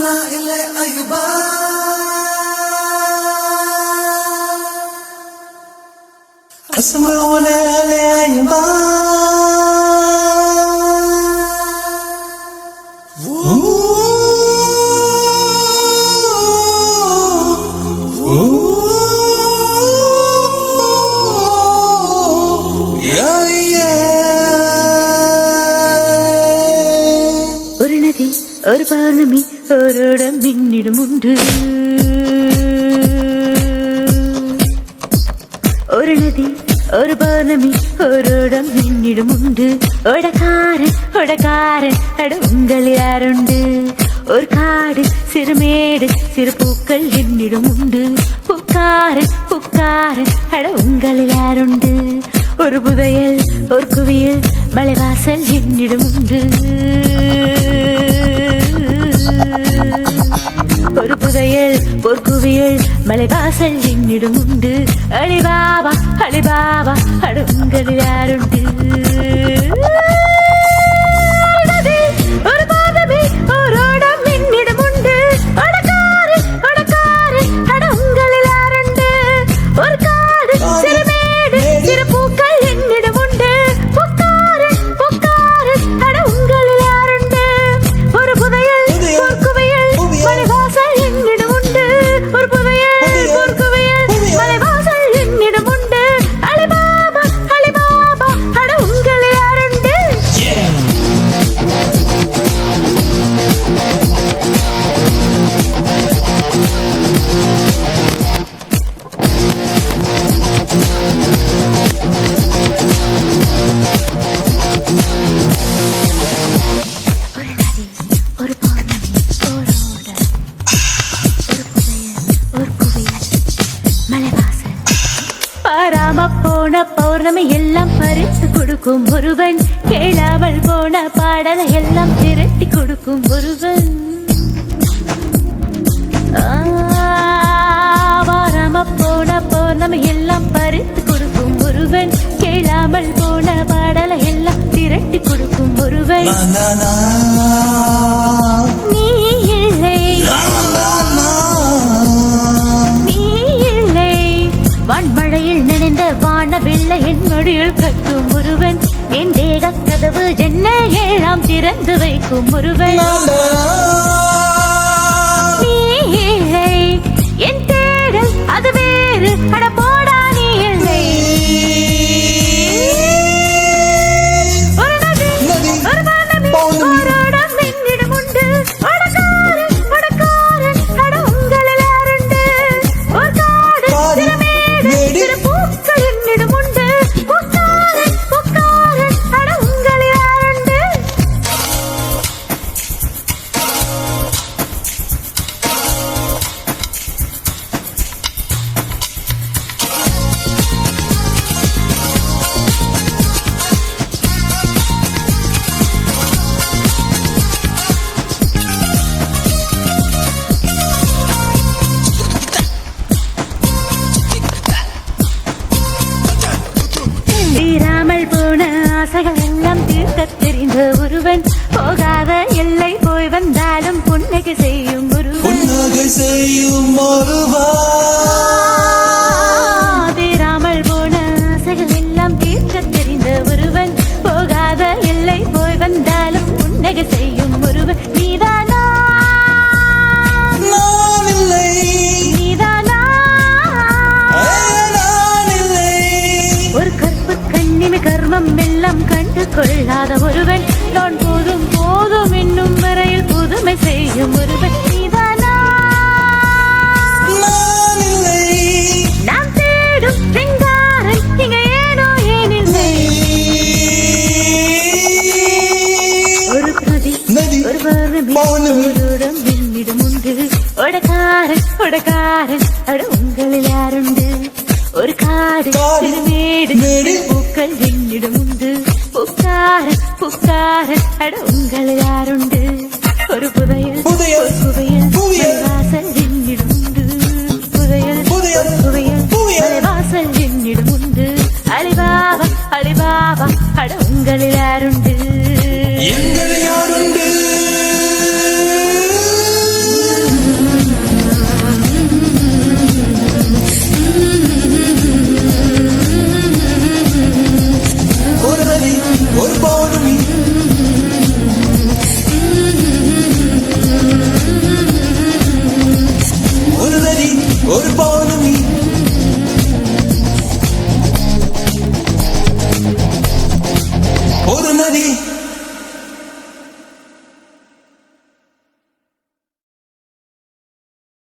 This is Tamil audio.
أسمعنا إلا أيوبا أسمعنا إلا أيوبا ஒரு பௌர்ணமி ஓரோடம் மின்னிடும் உண்டு ஒரு நதி ஒரு பௌர்ணமி ஓரோடம் மின்னிடும் உண்டு ஒடக்காரன் அட உங்கள் யாருண்டு ஒரு காடு சிறுமேடு சிறு பூக்கள் என்னிடம் உண்டு புக்காரன் அட உங்கள் யாருண்டு ஒரு புதையல் ஒரு குவியல் மலைவாசல் என்னிடம் உண்டு ஒரு புதையல் ஒரு குவியல் மலைவாசல் என்னிடம் உண்டு அலிபாபா அட உங்கள் யாருண்டு ஒரு பாதமே ஓரோடம் என்னிடம் உண்டு ஒடக்காரன் அட உங்கள் யாருண்டு ஒரு காடு சிறுமேடு சிறு பூக்கள் என்னிடம் உண்டு புக்காரன் அட உங்கள் யாருண்டு ஒரு புதையல் ஒரு குவியல் மலைவாசல் என்னிடம் உண்டு ஒரு புதையல் ஒரு குவியல் மலைவாசல் என்னிடம் உண்டு அலிபாபா அட உங்கள் யாருண்டு ஒரு நதி ஒரு பௌர்ணமி ஓரோட ஒரு புதையல் ஒரு குவியல் மலைவாசல் பாராம போன பௌர்ணமி எல்லாம் பறித்து கொடுக்கும் ஒருவன் கேளாமல் போன பாடலை எல்லாம் திரட்டி கொடுக்கும் ஒருவன் பாராம போன பௌர்ணமி எல்லாம் பறித்து கொடுக்கும் ஒருவன் கேளாமல் போன பாடலை எல்லாம் திரட்டி கொடுக்கும் ஒருவன் நீ இல்லை வான்மழையில் நினைந்த வானவில்லை என் மொழியில் கட்டும் ஒருவன் என் தேக கதவு ஜன்னல் ஏழாம் திறந்து வைக்கும் ஒருவன் நீ இல்லை என் தேடல் அது வேறு அட போடா நீ இல்லை ஒரு நதி ஒரு பௌர்ணமி ஓரோடம் என்னிடம் உண்டு ஒடக்காரன் அட உங்கள் யாருண்டு ஒரு காடு சிறுமேடு சிறு பூக்கள் என்னிடம் உண்டு புக்காரன் அட உங்கள் யாருண்டு தீராமல் போன ஆசைகள் எல்லாம் தீர்க்க தெரிந்த ஒருவன் போகாத எல்லை போய் வந்தாலும் புன்னகை செய்யும் ஒருவன் தீராமல் போன ஆசைகள் எல்லாம் தீர்க்க தெரிந்த ஒருவன் போகாத எல்லை போய் வந்தாலும் புன்னகை செய்யும் ஒருவன் நீதானா ஒரு கற்பு கண்ணிமை கர்மம் எல்லாம் கண்டு கொள்ளாத ஒருவன் நான் போதும் என்னும் வரையில் புதுமை செய்யும் ஒருவன் நீதானா நாம் தேடும் சிங்காரன் இங்க ஏனோ ஏனில்லை ஒரு பிரதி ஒரு பௌர்ணமி ஓரோடம் என்னிடம் உண்டு ஒடக்காரன் அட உங்கள் யாருண்டு ஒரு காடு சிறுமேடு பூக்கள் என்னிடம் உண்டு புக்காரன் அட உங்கள் யாருண்டு ஒரு புதையல் ஒரு குவியல் வாசல் என்னிடம் உண்டு புதையல் ஒரு குவியல் வாசல் என்னிடம் உண்டு அலிபாபா அட உங்கள் யாருண்டு